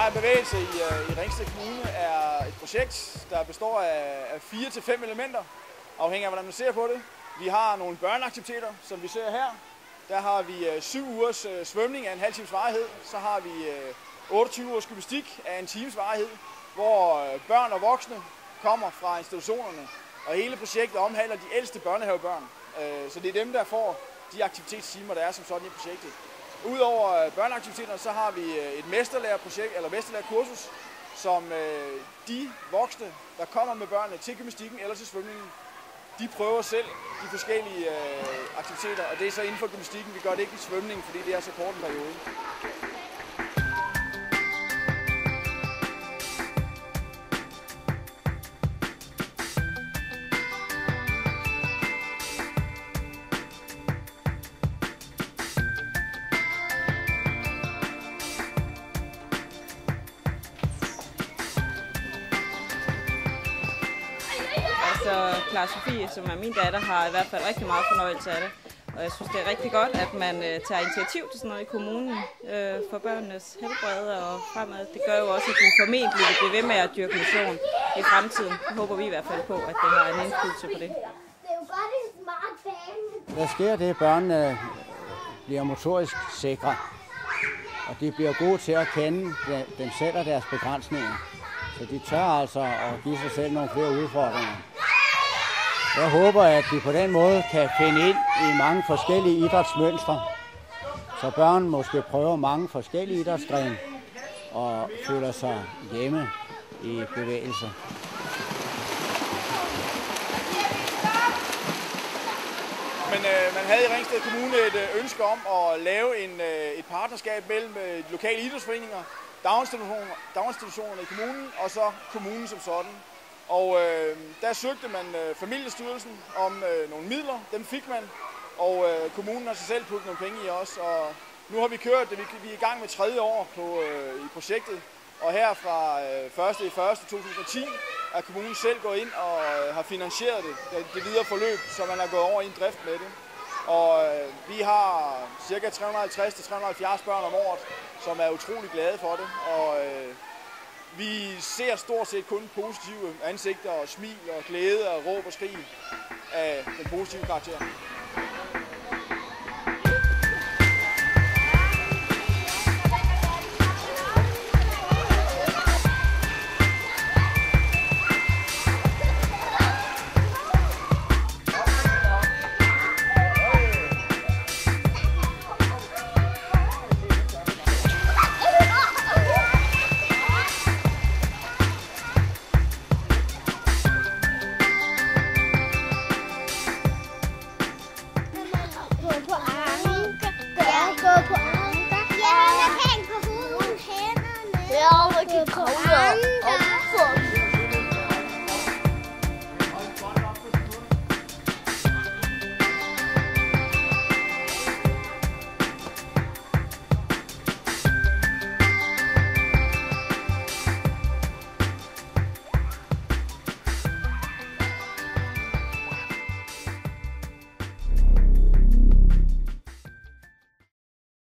Lejr Bevægelse i Ringsted Kommune er et projekt, der består af 4 til 5 elementer, afhængig af hvordan man ser på det. Vi har nogle børneaktiviteter, som vi ser her. Der har vi 7 ugers svømning af en halv times varighed. Så har vi 28 ugers gymnastik af en times varighed, hvor børn og voksne kommer fra institutionerne. Og hele projektet omhandler de ældste børnehavebørn. Så det er dem, der får de aktivitetstimer, der er som sådan i projektet. Udover børneaktiviteterne, så har vi et mesterlærerkursus, som de voksne, der kommer med børnene til gymnastikken eller til svømningen, de prøver selv de forskellige aktiviteter, og det er så inden for gymnastikken. Vi gør det ikke i svømningen, fordi det er så kort en periode. Så Clara Sofie, som er min datter, har i hvert fald rigtig meget fornøjelse af det. Og jeg synes, det er rigtig godt, at man tager initiativ til sådan noget i kommunen for børnenes helbred og fremad. Det gør jo også, at de formentlig vil blive ved med at dyrke motion i fremtiden. Det håber vi i hvert fald på, at det har en indflydelse på det. Der sker det, at børnene bliver motorisk sikre, og de bliver gode til at kende dem selv og deres begrænsninger. Så de tør altså at give sig selv nogle flere udfordringer. Jeg håber, at de på den måde kan finde ind i mange forskellige idrætsmønstre, så børn måske prøver mange forskellige idrætsgrene og føler sig hjemme i bevægelser. Men man havde i Ringsted Kommune et ønske om at lave et partnerskab mellem de lokale idrætsforeninger, daginstitutionerne i kommunen og så kommunen som sådan. Og der søgte man Familiestyrelsen om nogle midler, dem fik man, og kommunen har sig selv puttet nogle penge i os. Og nu har vi kørt det, vi er i gang med 3. år i projektet, og her fra 1.1.2010 er kommunen selv gået ind og har finansieret det videre forløb, så man er gået over i en drift med det. Og vi har ca. 350-370 børn om året, som er utrolig glade for det. Og vi ser stort set kun positive ansigter og smil og glæde og råb og skrig af den positive karakter.